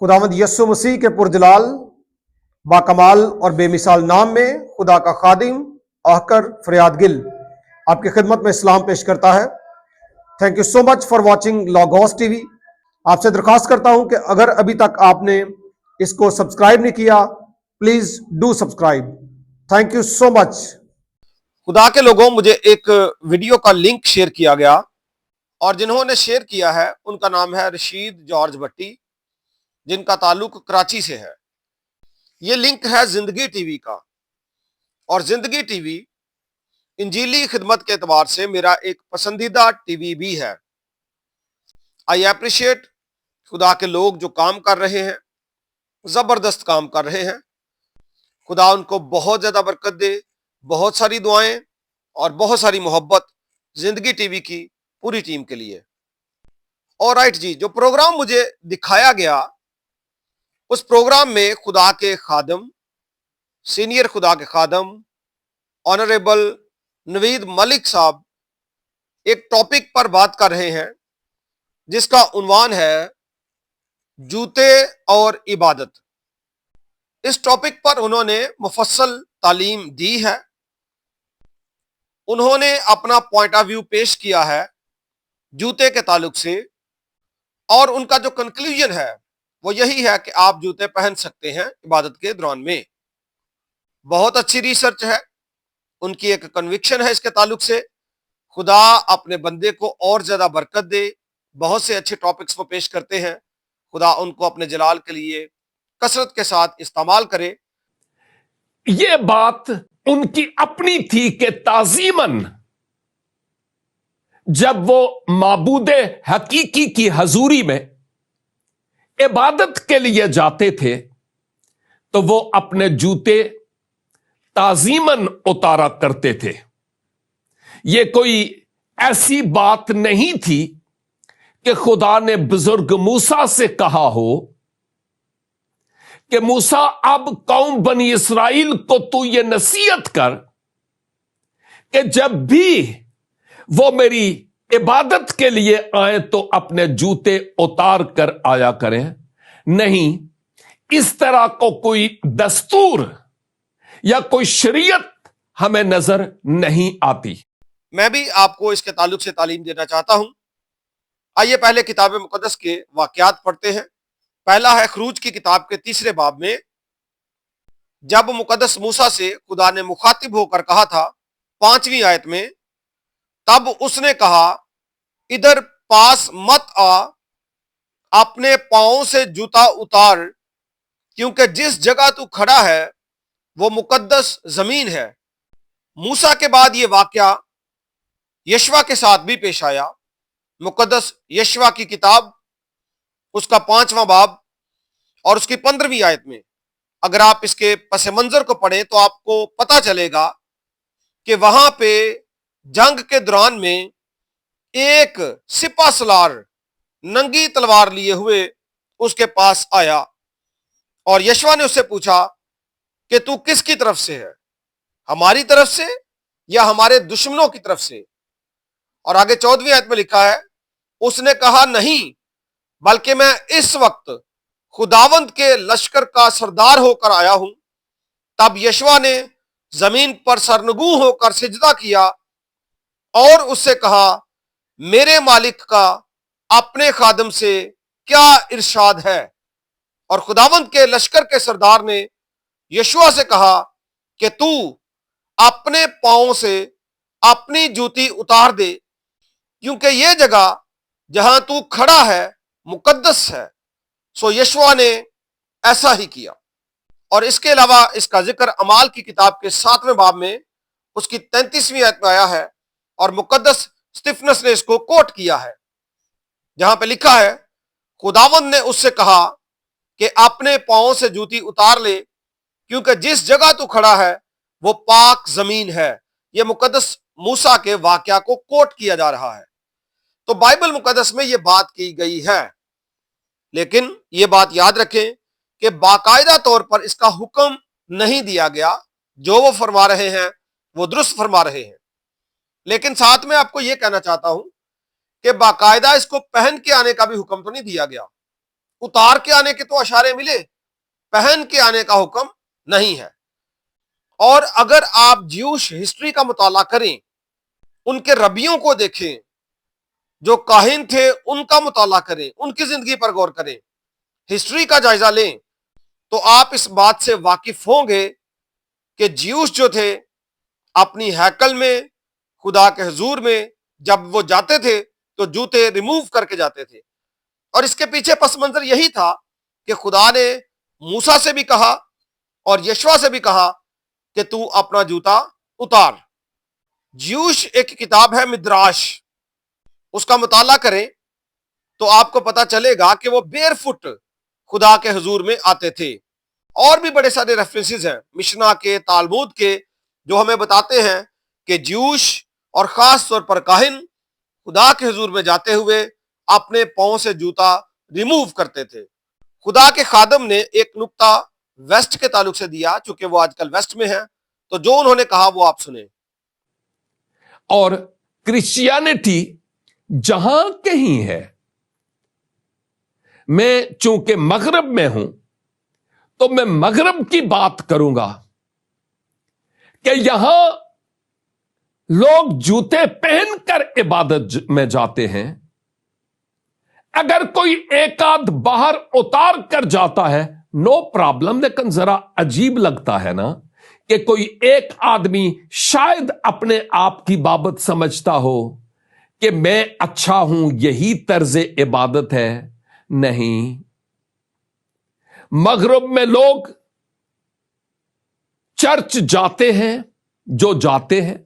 खुदावंद यस्सु मसीह के पुरजलाल बाकमाल और बेमिसाल नाम में खुदा का खादिम आहकर फरियाद गिल आपकी खिदमत में इस्लाम पेश करता है। Thank you so much for watching logos TV. आपसे दरख्वास्त करता हूं कि अगर अभी तक आपने इसको सब्सक्राइब नहीं किया, please do subscribe. Thank you so much. खुदा के लोगों, मुझे एक वीडियो का लिंक शेयर किया गया और जिन्होंने शेयर किया है उनका नाम है रशीद जॉर्ज भट्टी, जिनका ताल्लुक कराची से है। ये लिंक है जिंदगी टीवी का, और जिंदगी टीवी इंजीली खिदमत के एतबार से मेरा एक पसंदीदा टीवी भी है। आई एप्रिशिएट खुदा के लोग जो काम कर रहे हैं, जबरदस्त काम कर रहे हैं। खुदा उनको बहुत ज्यादा बरकत दे। बहुत सारी दुआएं और बहुत सारी मोहब्बत जिंदगी टीवी की पूरी टीम के लिए। और राइट जी, जो प्रोग्राम मुझे दिखाया गया, उस प्रोग्राम में खुदा के खादम, सीनियर खुदा के खादम ऑनरेबल नवीद मलिक साहब एक टॉपिक पर बात कर रहे हैं जिसका उन्वान है जूते और इबादत। इस टॉपिक पर उन्होंने मुफस्सल तालीम दी है। उन्होंने अपना पॉइंट ऑफ व्यू पेश किया है जूते के ताल्लुक से, और उनका जो कंक्लूजन है वो यही है कि आप जूते पहन सकते हैं इबादत के दौरान में। बहुत अच्छी रिसर्च है, उनकी एक कन्विक्शन है इसके ताल्लुक से। खुदा अपने बंदे को और ज्यादा बरकत दे। बहुत से अच्छे टॉपिक्स वो पेश करते हैं। खुदा उनको अपने जलाल के लिए कसरत के साथ इस्तेमाल करे। ये बात उनकी अपनी थी कि ताजीमन जब वो माबूदे हकीकी की हजूरी में इबादत के लिए जाते थे तो वो अपने जूते ताजीमन उतारा करते थे। ये कोई ऐसी बात नहीं थी कि खुदा ने बुजुर्ग मूसा से कहा हो कि मूसा, अब कौम बनी इसराइल को तू ये नसीहत कर कि जब भी वो मेरी इबादत के लिए आए तो अपने जूते उतार कर आया करें। नहीं, इस तरह को कोई दस्तूर या कोई शरीयत हमें नजर नहीं आती। मैं भी आपको इसके ताल्लुक से तालीम देना चाहता हूं। आइए पहले किताब मुकद्दस के वाकयात पढ़ते हैं। पहला है खरूज की किताब के 3 बाब में, जब मुकद्दस मूसा से खुदा ने मुखातिब होकर कहा था 5वीं आयत में, तब उसने कहा, इधर पास मत आ, अपने पांवों से जूता उतार, क्योंकि जिस जगह तू खड़ा है वो मुकद्दस जमीन है। मूसा के बाद ये वाकया यशवा के साथ भी पेश आया। मुकद्दस यशवा की किताब, उसका 5वां बाब और उसकी 15वीं आयत में अगर आप इसके पस मंजर को पढ़ें तो आपको पता चलेगा कि वहां पे जंग के दौरान में एक सिपा सलार नंगी तलवार लिए हुए उसके पास आया और यशवा ने उससे पूछा कि तू किसकी तरफ से है, हमारी तरफ से या हमारे दुश्मनों की तरफ से। और आगे 14वीं आयत में लिखा है, उसने कहा, नहीं, बल्कि मैं इस वक्त खुदावंद के लश्कर का सरदार होकर आया हूं। तब यशवा ने जमीन पर सरनगू होकर सिजदा किया और उससे कहा, मेरे मालिक का अपने खादम से क्या इरशाद है। और खुदावंद के लश्कर के सरदार ने यशवा से कहा कि तू अपने पांवों से अपनी जूती उतार दे, क्योंकि यह जगह जहां तू खड़ा है मुकद्दस है। सो यशवा ने ऐसा ही किया। और इसके अलावा इसका जिक्र अमाल की किताब के 7वें बाब में उसकी 33वीं आयत में आया है, और मुकद्दस स्टिफनस ने इसको कोट किया है, जहां पे लिखा है, खुदावंद ने उससे कहा कि अपने पांवों से जूती उतार ले, क्योंकि जिस जगह तू खड़ा है वो पाक जमीन है। यह मुकद्दस मूसा के वाकया को कोट किया जा रहा है। तो बाइबल मुकद्दस में यह बात की गई है, लेकिन यह बात याद रखें कि बाकायदा तौर पर इसका हुक्म नहीं दिया गया। जो वो फरमा रहे हैं वो दुरुस्त फरमा रहे हैं, लेकिन साथ में आपको यह कहना चाहता हूं कि बाकायदा इसको पहन के आने का भी हुक्म तो नहीं दिया गया। اتار کے آنے کے تو اشارے ملے, پہن کے آنے کا حکم نہیں ہے. اور اگر آپ جیوش ہسٹری کا مطالعہ کریں, ان کے ربیوں کو دیکھیں, جو کاہن تھے ان کا مطالعہ کریں, ان کی زندگی پر غور کریں, ہسٹری کا جائزہ لیں, تو آپ اس بات سے واقف ہوں گے کہ جیوش جو تھے اپنی ہیکل میں, خدا کے حضور میں جب وہ جاتے تھے تو جوتے ریموو کر کے جاتے تھے. اور اس کے پیچھے پس منظر یہی تھا کہ خدا نے موسیٰ سے بھی کہا اور یشوع سے بھی کہا کہ تو اپنا جوتا اتار. جیوش ایک کتاب ہے مدراش, اس کا مطالعہ کریں تو آپ کو پتا چلے گا کہ وہ بیر فٹ خدا کے حضور میں آتے تھے. اور بھی بڑے سارے ریفرنسز ہیں مشنا کے, تالمود کے, جو ہمیں بتاتے ہیں کہ جیوش اور خاص طور پر کاہن خدا کے حضور میں جاتے ہوئے اپنے پاؤں سے جوتا ریموو کرتے تھے. خدا کے خادم نے ایک نقطہ ویسٹ کے تعلق سے دیا, چونکہ وہ آج کل ویسٹ میں ہے, تو جو انہوں نے کہا وہ آپ سنیں. اور کرسچینٹی جہاں کہیں ہے, میں چونکہ مغرب میں ہوں تو میں مغرب کی بات کروں گا کہ یہاں لوگ جوتے پہن کر عبادت میں جاتے ہیں. اگر کوئی ایک آدھ باہر اتار کر جاتا ہے نو پرابلم, لیکن ذرا عجیب لگتا ہے نا کہ کوئی ایک آدمی شاید اپنے آپ کی بابت سمجھتا ہو کہ میں اچھا ہوں, یہی طرز عبادت ہے. نہیں, مغرب میں لوگ چرچ جاتے ہیں جو جاتے ہیں.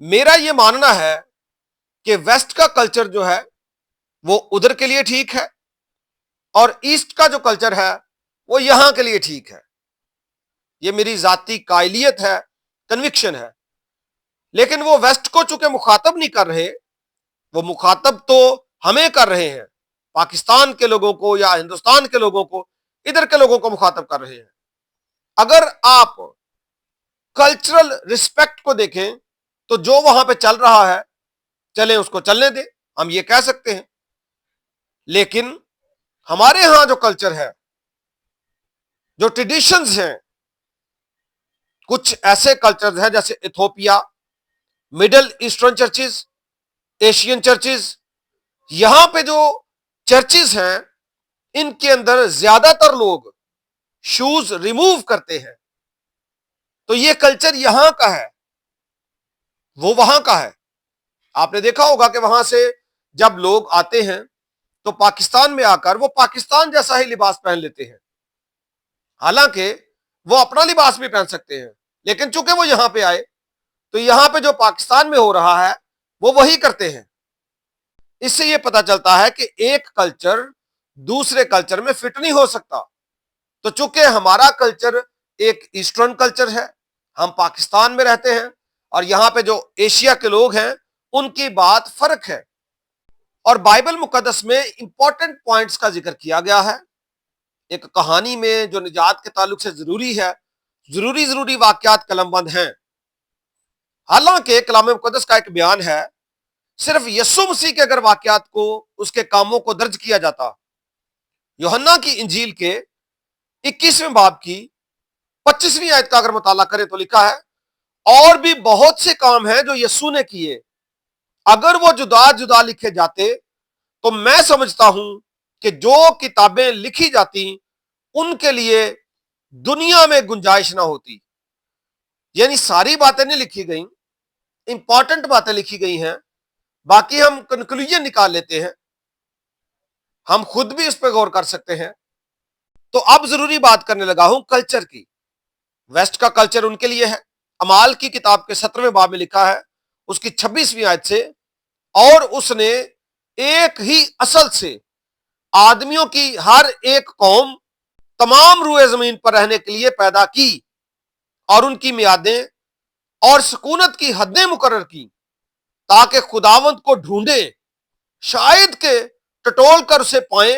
میرا یہ ماننا ہے کہ ویسٹ کا کلچر جو ہے وہ ادھر کے لیے ٹھیک ہے, اور ایسٹ کا جو کلچر ہے وہ یہاں کے لیے ٹھیک ہے. یہ میری ذاتی قائلیت ہے, کنوکشن ہے. لیکن وہ ویسٹ کو چونکہ مخاطب نہیں کر رہے, وہ مخاطب تو ہمیں کر رہے ہیں, پاکستان کے لوگوں کو یا ہندوستان کے لوگوں کو, ادھر کے لوگوں کو مخاطب کر رہے ہیں. اگر آپ کلچرل ریسپیکٹ کو دیکھیں تو جو وہاں پہ چل رہا ہے چلیں اس کو چلنے دیں, ہم یہ کہہ سکتے ہیں. لیکن ہمارے ہاں جو کلچر ہے, جو ٹریڈیشنز ہیں, کچھ ایسے کلچرز ہیں جیسے Ethiopia, middle eastern churches, Asian churches, یہاں پہ جو چرچز ہیں ان کے اندر زیادہ تر لوگ شوز ریموو کرتے ہیں. تو یہ کلچر یہاں کا ہے, وہ وہاں کا ہے. آپ نے دیکھا ہوگا کہ وہاں سے جب لوگ آتے ہیں تو پاکستان میں آ کر وہ پاکستان جیسا ہی لباس پہن لیتے ہیں, حالانکہ وہ اپنا لباس بھی پہن سکتے ہیں, لیکن چونکہ وہ یہاں پہ آئے تو یہاں پہ جو پاکستان میں ہو رہا ہے وہ وہی کرتے ہیں. اس سے یہ پتا چلتا ہے کہ ایک کلچر دوسرے کلچر میں فٹ نہیں ہو سکتا. تو چونکہ ہمارا کلچر ایک ایسٹرن کلچر ہے, ہم پاکستان میں رہتے ہیں, اور یہاں پہ جو ایشیا کے لوگ ہیں ان کی بات فرق ہے. اور بائبل مقدس میں امپورٹنٹ پوائنٹس کا ذکر کیا گیا ہے. ایک کہانی میں جو نجات کے تعلق سے ضروری ہے, ضروری واقعات قلم بند ہیں. حالانکہ کلام مقدس کا ایک بیان ہے, صرف یسوع مسیح کے اگر واقعات کو, اس کے کاموں کو درج کیا جاتا, یوحنا کی انجیل کے 21ویں باب کی 25ویں آیت کا اگر مطالعہ کریں تو لکھا ہے, اور بھی بہت سے کام ہیں جو یسوع نے کیے, اگر وہ جدا جدا لکھے جاتے تو میں سمجھتا ہوں کہ جو کتابیں لکھی جاتی ان کے لیے دنیا میں گنجائش نہ ہوتی. یعنی ساری باتیں نہیں لکھی گئیں, امپورٹنٹ باتیں لکھی گئی ہیں, باقی ہم کنکلوژن نکال لیتے ہیں, ہم خود بھی اس پہ غور کر سکتے ہیں. تو اب ضروری بات کرنے لگا ہوں کلچر کی. ویسٹ کا کلچر ان کے لیے ہے. امال کی کتاب کے 17ویں باب میں لکھا ہے, اس کی 26ویں آیت سے, اور اس نے ایک ہی اصل سے آدمیوں کی ہر ایک قوم تمام روئے زمین پر رہنے کے لیے پیدا کی, اور ان کی میعادیں اور سکونت کی حدیں مقرر کی, تاکہ خداوند کو ڈھونڈیں, شاید کہ ٹٹول کر اسے پائیں,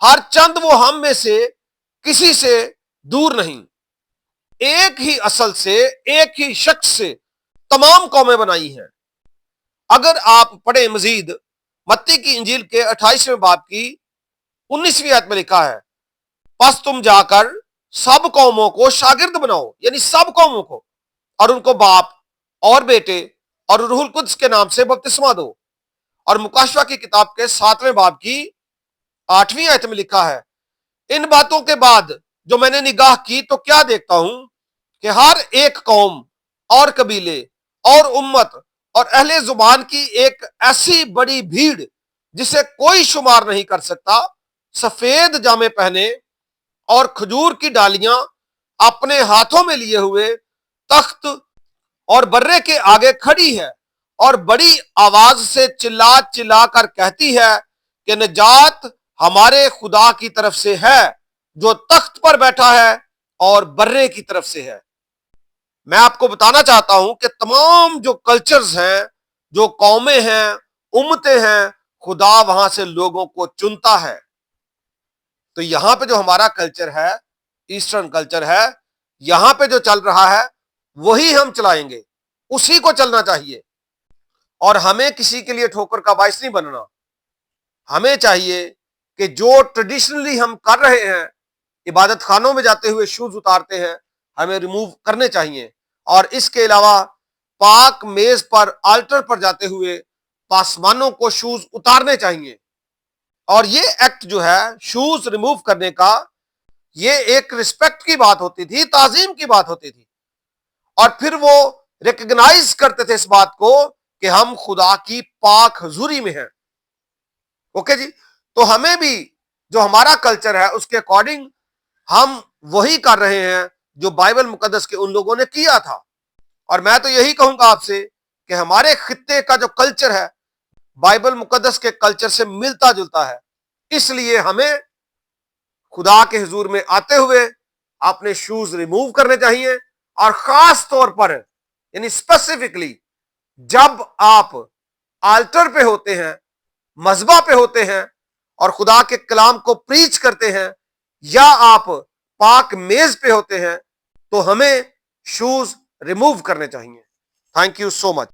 ہر چند وہ ہم میں سے کسی سے دور نہیں. ایک ہی اصل سے, ایک ہی شخص سے تمام قومیں بنائی ہیں. اگر آپ پڑھیں مزید متی کی انجیل کے 28ویں باب کی 19वीं आयत में लिखा है, बस तुम जाकर सब कौमों को शागिर्द बनाओ, यानी सब कौमों को, और उनको बाप और बेटे और रूहुल कुद्स के नाम से बपतिस्मा दो। और मुकाशवा की किताब के 7वें बाब की 8वीं आयत में लिखा है, इन बातों के बाद जो मैंने निगाह की तो क्या देखता हूं कि हर एक कौम और कबीले और उम्मत और अहले जुबान की एक ऐसी बड़ी भीड़ जिसे कोई शुमार नहीं कर सकता, सफेद जामे पहने और खजूर की डालियां अपने हाथों में लिए हुए तख्त और बर्रे के आगे खड़ी है और बड़ी आवाज से चिल्ला चिल्ला कर कहती है कि निजात हमारे खुदा की तरफ से है जो तख्त पर बैठा है और बर्रे की तरफ से है। मैं आपको बताना चाहता हूं कि तमाम जो कल्चर्स हैं, जो कौमें हैं, उम्मतें हैं, खुदा वहां से लोगों को चुनता है। तो यहां पे जो हमारा कल्चर है, ईस्टर्न कल्चर है, यहां पे जो चल रहा है वही हम चलाएंगे, उसी को चलना चाहिए। और हमें किसी के लिए ठोकर का बाइस नहीं बनना। हमें चाहिए कि जो ट्रेडिशनली हम कर रहे हैं, इबादत खानों में जाते हुए शूज उतारते हैं, हमें रिमूव करने चाहिए। और इसके अलावा पाक मेज पर, आल्टर पर जाते हुए पासवानों को शूज उतारने चाहिए। और ये एक्ट जो है शूज रिमूव करने का, ये एक रिस्पेक्ट की बात होती थी, ताजीम की बात होती थी। और फिर वो रिकग्नाइज करते थे इस बात को कि हम खुदा की पाक हजूरी में हैं। ओके जी, तो हमें भी जो हमारा कल्चर है उसके अकॉर्डिंग हम वही कर रहे हैं जो बाइबल मुकद्दस के उन लोगों ने किया था। और मैं तो यही कहूंगा आपसे कि हमारे खित्ते का जो कल्चर है बाइबल मुकद्दस के कल्चर से मिलता जुलता है। इसलिए हमें खुदा के हुजूर में आते हुए अपने शूज रिमूव करने चाहिए। और खास तौर पर यानी स्पेसिफिकली जब आप आल्टर पे होते हैं, मज़बा पे होते हैं और खुदा के कलाम को प्रीच करते हैं, या आप पाक मेज पे होते हैं, तो हमें शूज रिमूव करने चाहिए। Thank you so much.